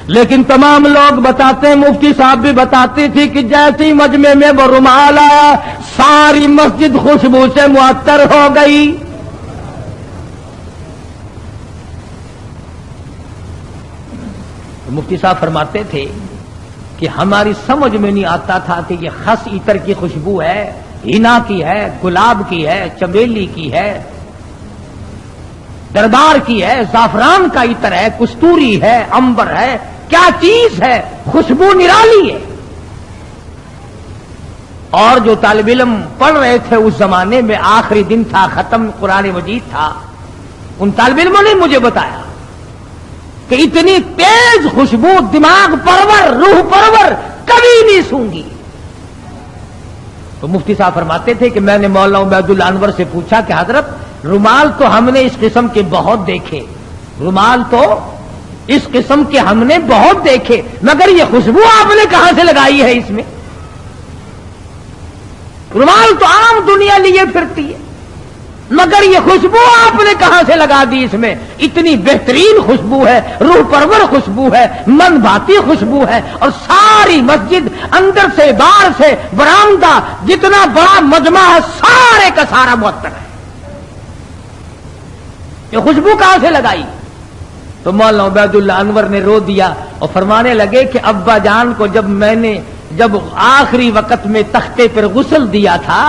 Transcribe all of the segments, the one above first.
لیکن تمام لوگ بتاتے ہیں، مفتی صاحب بھی بتاتی تھی کہ جیسے ہی مجمع میں وہ رومال آیا ساری مسجد خوشبو سے معطر ہو گئی۔ مفتی صاحب فرماتے تھے کہ ہماری سمجھ میں نہیں آتا تھا کہ یہ خس عطر کی خوشبو ہے، حنا کی ہے، گلاب کی ہے، چمیلی کی ہے، دربار کی ہے، زعفران کا عطر ہے، کستوری ہے، عنبر ہے، کیا چیز ہے، خوشبو نرالی ہے۔ اور جو طالب علم پڑھ رہے تھے اس زمانے میں، آخری دن تھا، ختم قرآن مجید تھا، ان طالب علموں نے مجھے بتایا کہ اتنی تیز خوشبو دماغ پرور، روح پرور کبھی نہیں سونگی۔ تو مفتی صاحب فرماتے تھے کہ میں نے مولانا عبید اللہ انور سے پوچھا کہ حضرت رومال تو ہم نے اس قسم کے بہت دیکھے، رومال تو اس قسم کے ہم نے بہت دیکھے، مگر یہ خوشبو آپ نے کہاں سے لگائی ہے اس میں؟ رومال تو عام دنیا لیے پھرتی ہے، مگر یہ خوشبو آپ نے کہاں سے لگا دی اس میں؟ اتنی بہترین خوشبو ہے، روح پرور خوشبو ہے، من بھاتی خوشبو ہے، اور ساری مسجد اندر سے باہر سے برآمدہ جتنا بڑا مجمع ہے سارے کا سارا معطر ہے۔ یہ خوشبو کہاں سے لگائی؟ تو مولانا عبید اللہ انور نے رو دیا اور فرمانے لگے کہ ابا جان کو جب آخری وقت میں تختے پر غسل دیا تھا،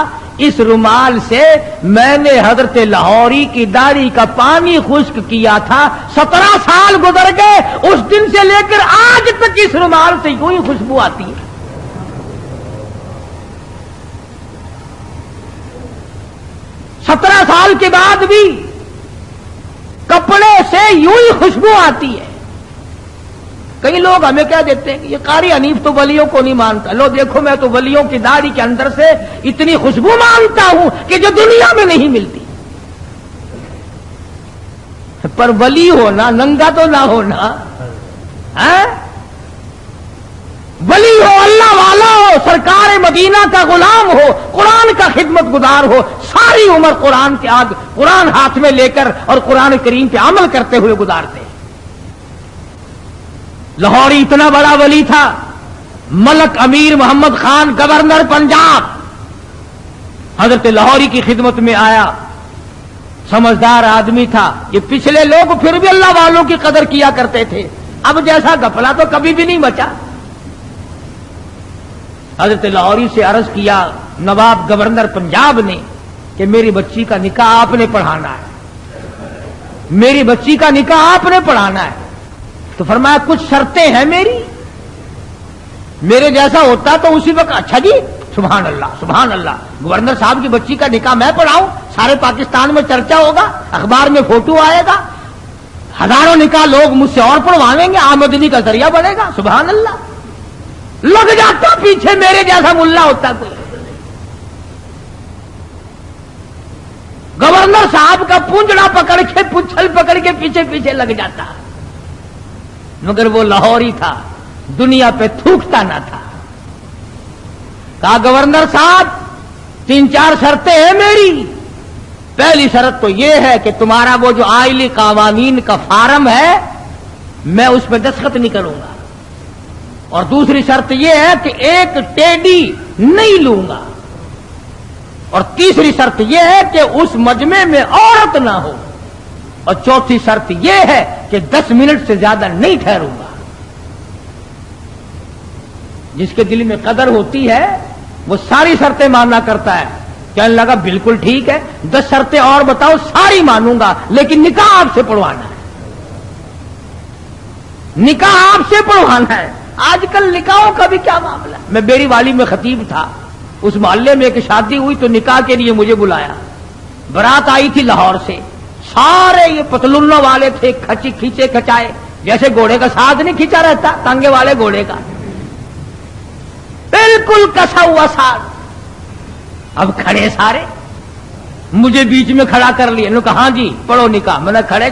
اس رومال سے میں نے حضرت لاہوری کی داڑھی کا پانی خشک کیا تھا، 17 سال گزر گئے، اس دن سے لے کر آج تک اس رومال سے یوں ہی خوشبو آتی ہے۔ 17 سال کے بعد بھی کپڑے سے یوں ہی خوشبو آتی ہے۔ کئی لوگ ہمیں کہہ دیتے ہیں کہ یہ قاری حنیف تو ولیوں کو نہیں مانتا، لو دیکھو میں تو ولیوں کی داڑھی کے اندر سے اتنی خوشبو مانتا ہوں کہ جو دنیا میں نہیں ملتی۔ پر ولی ہونا ننگا تو نہ ہونا، ولی ہو، اللہ والا ہو، سرکار مدینہ کا غلام ہو، قرآن کا خدمت گزار ہو، ساری عمر قرآن ہاتھ میں لے کر اور قرآن کریم پہ عمل کرتے ہوئے گزارتے ہیں۔ لاہوری اتنا بڑا ولی تھا، ملک امیر محمد خان گورنر پنجاب حضرت لاہوری کی خدمت میں آیا، سمجھدار آدمی تھا۔ یہ پچھلے لوگ پھر بھی اللہ والوں کی قدر کیا کرتے تھے، اب جیسا گھپلا تو کبھی بھی نہیں بچا۔ حضرت لاہوری سے عرض کیا نواب گورنر پنجاب نے کہ میری بچی کا نکاح آپ نے پڑھانا ہے، میری بچی کا نکاح آپ نے پڑھانا ہے۔ تو فرمایا کچھ شرطیں ہیں میرے جیسا ہوتا تو اسی وقت اچھا جی سبحان اللہ سبحان اللہ، گورنر صاحب کی بچی کا نکاح میں پڑھاؤں، سارے پاکستان میں چرچا ہوگا، اخبار میں فوٹو آئے گا، ہزاروں نکاح لوگ مجھ سے اور پڑھوائیں گے، آمدنی کا ذریعہ بنے گا، سبحان اللہ۔ لگ جاتا پیچھے میرے جیسا ملا ہوتا کوئی، گورنر صاحب کا پونجڑا پکڑ کے پچھل پکڑ کے پیچھے پیچھے لگ جاتا، مگر وہ لاہوری تھا، دنیا پہ تھوکتا نہ تھا۔ کہا گورنر صاحب 3-4 شرطیں ہیں میری، پہلی شرط تو یہ ہے کہ تمہارا وہ جو آئلی قوانین کا فارم ہے میں اس پہ دستخط نہیں کروں گا، اور دوسری شرط یہ ہے کہ ایک ٹیڈی نہیں لوں گا، اور تیسری شرط یہ ہے کہ اس مجمع میں عورت نہ ہو، اور چوتھی شرط یہ ہے کہ 10 منٹ سے زیادہ نہیں ٹھہروں گا۔ جس کے دل میں قدر ہوتی ہے وہ ساری شرطیں ماننا کرتا ہے، کہنے لگا بالکل ٹھیک ہے، 10 شرطیں اور بتاؤ، ساری مانوں گا، لیکن نکاح آپ سے پڑھوانا ہے، نکاح آپ سے پڑھوانا ہے۔ آج کل نکاحوں کا بھی کیا معاملہ ہے۔ میں بیری والی میں خطیب تھا، اس محلے میں ایک شادی ہوئی تو نکاح کے لیے مجھے بلایا، برات آئی تھی لاہور سے، سارے یہ پتلونوں والے تھے، کھینچے کھچائے، جیسے گھوڑے کا ساتھ نہیں کھینچا رہتا تانگے والے گھوڑے کا، بالکل کسا ہوا ساتھ۔ اب کھڑے سارے، مجھے بیچ میں کھڑا کر لیا، انہوں نے کہا ہاں جی پڑھو نکاح۔ میں نے کھڑے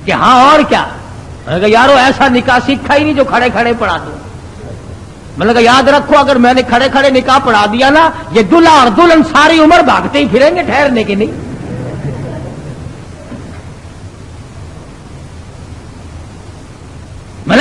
کہ ہاں اور کیا؟ میں نے کہا یارو ایسا نکاح سیکھا ہی نہیں جو کھڑے کھڑے پڑھا دوں۔ میں نے کہا یاد رکھو اگر میں نے کھڑے کھڑے نکاح پڑھا دیا نا، یہ دلہا اور دلہن ساری عمر بھاگتے ہی پھریں گے، ٹھہرنے کے نہیں۔ میں نے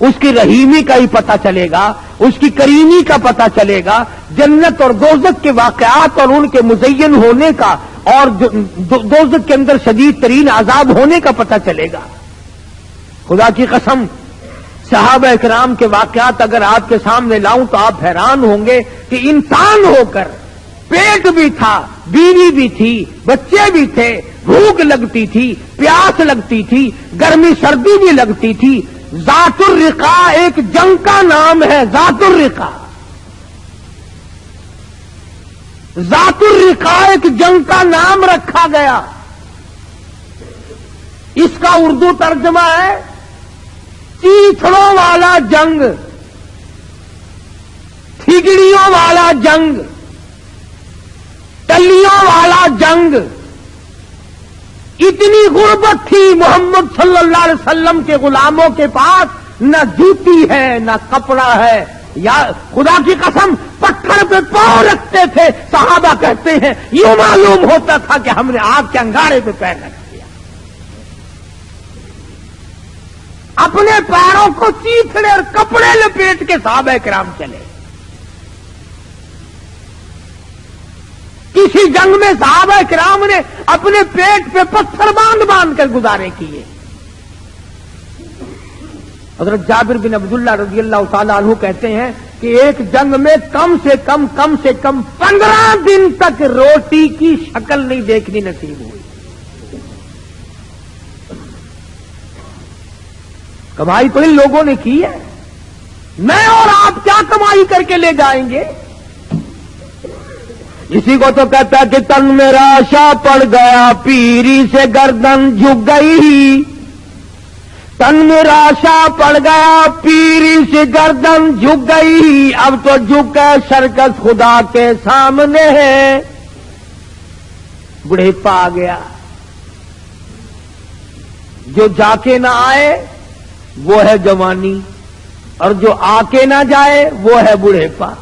اس کی رحیمی کا ہی پتہ چلے گا، اس کی کریمی کا پتہ چلے گا، جنت اور دوزخ کے واقعات اور ان کے مزین ہونے کا اور دوزخ کے اندر شدید ترین عذاب ہونے کا پتہ چلے گا۔ خدا کی قسم، صحابہ اکرام کے واقعات اگر آپ کے سامنے لاؤں تو آپ حیران ہوں گے کہ انسان ہو کر پیٹ بھی تھا، بیوی بھی تھی، بچے بھی تھے، بھوک لگتی تھی، پیاس لگتی تھی، گرمی سردی بھی لگتی تھی۔ ذات الرقا ایک جنگ کا نام ہے، ذات الرقا، ذات الرقا ایک جنگ کا نام رکھا گیا۔ اس کا اردو ترجمہ ہے چیتھڑوں والا جنگ، ٹھگڑیوں والا جنگ، ٹلیوں والا جنگ۔ اتنی غربت تھی محمد صلی اللہ علیہ وسلم کے غلاموں کے پاس، نہ جوتی ہے نہ کپڑا ہے، یا خدا کی قسم پتھر پہ پاؤں رکھتے تھے۔ صحابہ کہتے ہیں یوں معلوم ہوتا تھا کہ ہم نے آگ کے انگارے پہ پیر رکھ دیا۔ اپنے پیروں کو چیتھڑے اور کپڑے لپیٹ کے صحابہ کرام چلے۔ کسی جنگ میں صحابہ کرام نے اپنے پیٹ پہ پتھر باندھ باندھ کر گزارے کیے۔ حضرت جابر بن عبداللہ رضی اللہ تعالیٰ عنہ کہتے ہیں کہ ایک جنگ میں کم سے کم 15 دن تک روٹی کی شکل نہیں دیکھنی نصیب ہوئی۔ کمائی تو ان لوگوں نے کی ہے، میں اور آپ کیا کمائی کر کے لے جائیں گے؟ اسی کو تو کہتا ہے کہ تن میرا آشا پڑ گیا، پیری سے گردن جھک گئی۔ تن میرا آشا پڑ گیا، پیری سے گردن جھک گئی، اب تو جھک گئے شرکت خدا کے سامنے ہے۔ بڑھیپا آ گیا، جو جا کے نہ آئے وہ ہے جوانی، اور جو آ کے نہ جائے وہ ہے بڑھیپا۔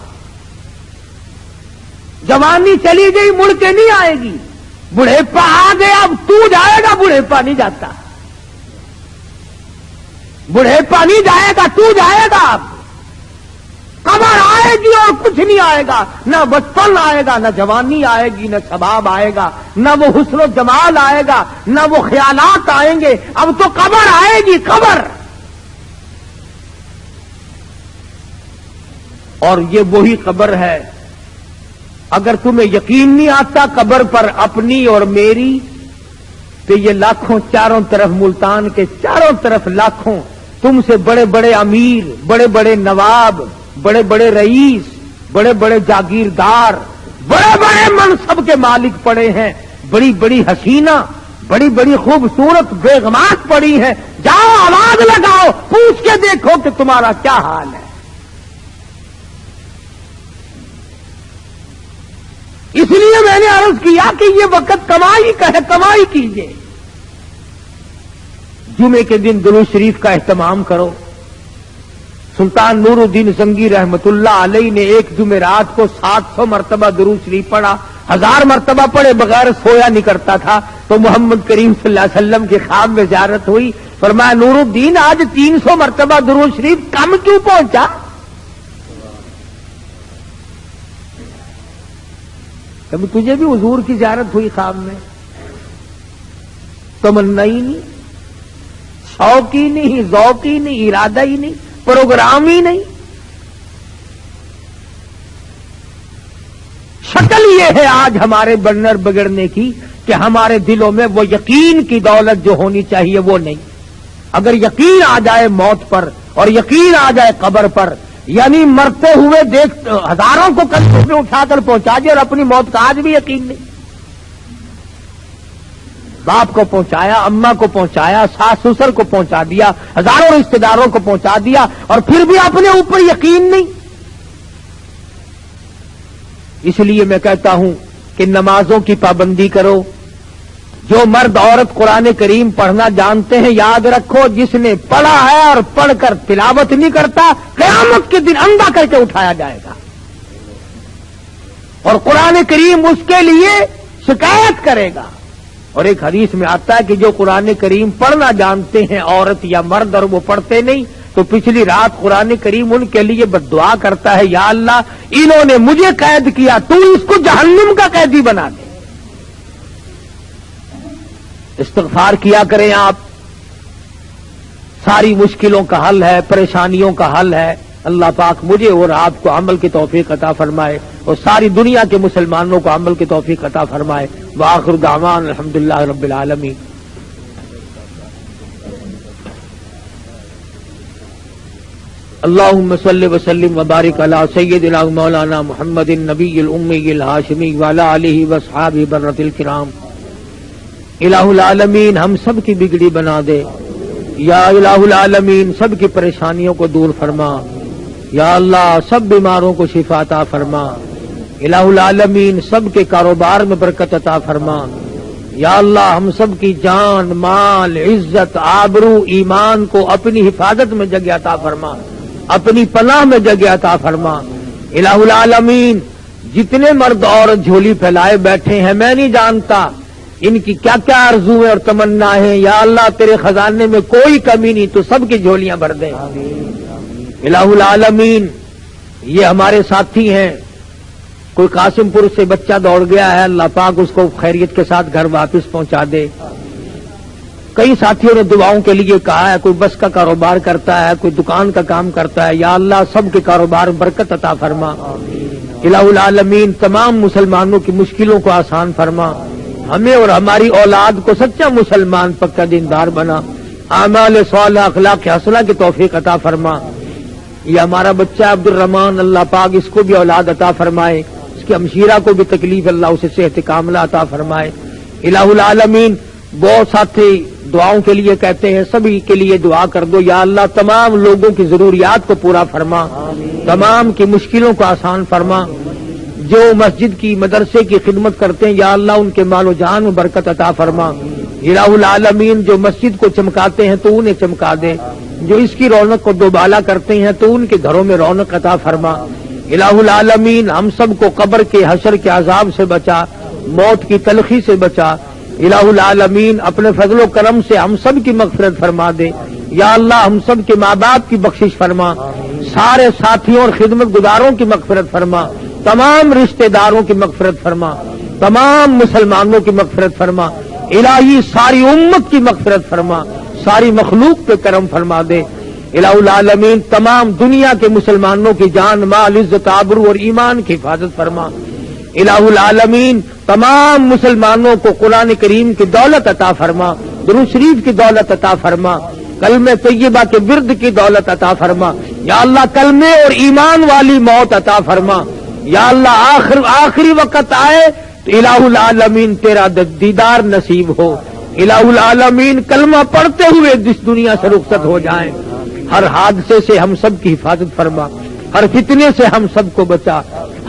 جوانی چلی گئی، مڑ کے نہیں آئے گی، بڑھیپا آ گیا، اب تو جائے گا، بڑھیپا نہیں جاتا۔ بڑھیپا نہیں جائے گا، تو جائے گا۔ اب قبر آئے گی اور کچھ نہیں آئے گا، نہ بچپن آئے گا، نہ جوانی آئے گی، نہ شباب آئے گا، نہ وہ حسن و جمال آئے گا، نہ وہ خیالات آئیں گے۔ اب تو قبر آئے گی، قبر۔ اور یہ وہی قبر ہے، اگر تمہیں یقین نہیں آتا قبر پر اپنی اور میری، تو یہ لاکھوں چاروں طرف ملتان کے چاروں طرف لاکھوں تم سے بڑے بڑے امیر، بڑے بڑے نواب، بڑے بڑے رئیس، بڑے بڑے جاگیردار، بڑے بڑے منصب کے مالک پڑے ہیں، بڑی بڑی حسینہ، بڑی بڑی خوبصورت بیگمات پڑی ہیں۔ جاؤ آواز لگاؤ، پوچھ کے دیکھو کہ تمہارا کیا حال ہے۔ اس لیے میں نے عرض کیا کہ یہ وقت کمائی کا ہے، کمائی کیجیے۔ جمعے کے دن درود شریف کا اہتمام کرو۔ سلطان نور الدین زنگی رحمت اللہ علیہ نے ایک جمعرات کو 700 مرتبہ درود شریف پڑھا، 1000 مرتبہ پڑھے بغیر سویا نہیں کرتا تھا۔ تو محمد کریم صلی اللہ علیہ وسلم کے خواب میں زیارت ہوئی، فرمایا نور الدین آج 300 مرتبہ درود شریف کم کیوں پہنچا؟ کبھی تجھے بھی حضور کی زیارت ہوئی خواب میں؟ تمنا ہی نہیں، شوق ہی نہیں، ذوق ہی نہیں، ارادہ ہی نہیں، پروگرام ہی نہیں۔ شکل یہ ہے آج ہمارے بنر بگڑنے کی کہ ہمارے دلوں میں وہ یقین کی دولت جو ہونی چاہیے وہ نہیں۔ اگر یقین آ جائے موت پر اور یقین آ جائے قبر پر، یعنی مرتے ہوئے دیکھ ہزاروں کو کندھے پہ اٹھا کر پہنچا دیا اور اپنی موت کا آج بھی یقین نہیں۔ باپ کو پہنچایا، اماں کو پہنچایا، ساس سسر کو پہنچا دیا، ہزاروں رشتے داروں کو پہنچا دیا، اور پھر بھی اپنے اوپر یقین نہیں۔ اس لیے میں کہتا ہوں کہ نمازوں کی پابندی کرو۔ جو مرد عورت قرآن کریم پڑھنا جانتے ہیں، یاد رکھو جس نے پڑھا ہے اور پڑھ کر تلاوت نہیں کرتا، قیامت کے دن اندھا کر کے اٹھایا جائے گا، اور قرآن کریم اس کے لیے شکایت کرے گا۔ اور ایک حدیث میں آتا ہے کہ جو قرآن کریم پڑھنا جانتے ہیں عورت یا مرد اور وہ پڑھتے نہیں، تو پچھلی رات قرآن کریم ان کے لیے بددعا کرتا ہے، یا اللہ انہوں نے مجھے قید کیا، تو اس کو جہنم کا قیدی بنا دے۔ استغفار کیا کریں آپ، ساری مشکلوں کا حل ہے، پریشانیوں کا حل ہے۔ اللہ پاک مجھے اور آپ کو عمل کی توفیق عطا فرمائے اور ساری دنیا کے مسلمانوں کو عمل کی توفیق عطا فرمائے۔ وآخر دعوان الحمدللہ رب العالمین۔ اللہم صلی وسلم وبارک علی سیدنا مولانا محمد النبی الامی الہاشمی وعلی آلہ واصحابہ برۃ الکرام۔ الہ العالمین ہم سب کی بگڑی بنا دے، یا الہ العالمین سب کی پریشانیوں کو دور فرما، یا اللہ سب بیماروں کو شفا عطا فرما، الہ العالمین سب کے کاروبار میں برکت عطا فرما، یا اللہ ہم سب کی جان مال عزت آبرو ایمان کو اپنی حفاظت میں جگہ عطا فرما، اپنی پناہ میں جگہ عطا فرما۔ الہ العالمین جتنے مرد عورت جھولی پھیلائے بیٹھے ہیں، میں نہیں جانتا ان کی کیا کیا آرزویں اور تمنا ہیں، یا اللہ تیرے خزانے میں کوئی کمی نہیں، تو سب کی جھولیاں بھر دے۔ الہ العالمین یہ ہمارے ساتھی ہیں، کوئی قاسم پور سے بچہ دوڑ گیا ہے، اللہ پاک اس کو خیریت کے ساتھ گھر واپس پہنچا دے۔ کئی ساتھیوں نے دعاؤں کے لیے کہا ہے، کوئی بس کا کاروبار کرتا ہے، کوئی دکان کا کام کرتا ہے، یا اللہ سب کے کاروبار میں برکت عطا فرما۔ الہ العالمین تمام مسلمانوں کی مشکلوں کو آسان فرما، ہمیں اور ہماری اولاد کو سچا مسلمان پکا دیندار بنا، اعمال صالحہ اخلاق حسنہ کی توفیق عطا فرما۔ یہ ہمارا بچہ عبد الرحمان، اللہ پاک اس کو بھی اولاد عطا فرمائے، اس کی ہمشیرہ کو بھی تکلیف اللہ اسے صحت کاملہ عطا فرمائے۔ الہ العالمین بہت ساتھی دعاؤں کے لیے کہتے ہیں، سبھی کے لیے دعا کر دو، یا اللہ تمام لوگوں کی ضروریات کو پورا فرما، تمام کی مشکلوں کو آسان فرما۔ جو مسجد کی مدرسے کی خدمت کرتے ہیں، یا اللہ ان کے مال و جان میں برکت عطا فرما۔ الہ العالمین جو مسجد کو چمکاتے ہیں تو انہیں چمکا دے، جو اس کی رونق کو دوبالا کرتے ہیں تو ان کے گھروں میں رونق عطا فرما۔ الہ العالمین ہم سب کو قبر کے حشر کے عذاب سے بچا، موت کی تلخی سے بچا۔ الہ العالمین اپنے فضل و کرم سے ہم سب کی مغفرت فرما دے، یا اللہ ہم سب کے ماں باپ کی بخشش فرما، سارے ساتھیوں اور خدمت گزاروں کی مغفرت فرما، تمام رشتہ داروں کی مغفرت فرما، تمام مسلمانوں کی مغفرت فرما، الہی ساری امت کی مغفرت فرما، ساری مخلوق پہ کرم فرما دے۔ الہ العالمین تمام دنیا کے مسلمانوں کی جان مال عزت آبرو اور ایمان کی حفاظت فرما۔ الہ العالمین تمام مسلمانوں کو قرآن کریم کی دولت عطا فرما، درود شریف کی دولت عطا فرما، کلمہ طیبہ کے ورد کی دولت عطا فرما، یا اللہ کلمے اور ایمان والی موت عطا فرما۔ یا اللہ آخری وقت آئے تو الہ العالمین تیرا دیدار نصیب ہو، الہ العالمین کلمہ پڑھتے ہوئے اس دنیا سے رخصت ہو جائیں۔ ہر حادثے سے ہم سب کی حفاظت فرما، ہر فتنے سے ہم سب کو بچا،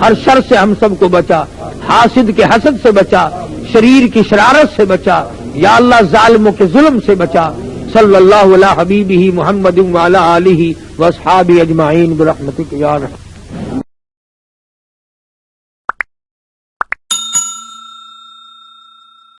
ہر شر سے ہم سب کو بچا، حاسد کے حسد سے بچا، شریر کی شرارت سے بچا، یا اللہ ظالموں کے ظلم سے بچا۔ صلی اللہ علی حبیبہ محمد وعلی آلہ واصحابہ اجمعین برحمتک یا رحمت۔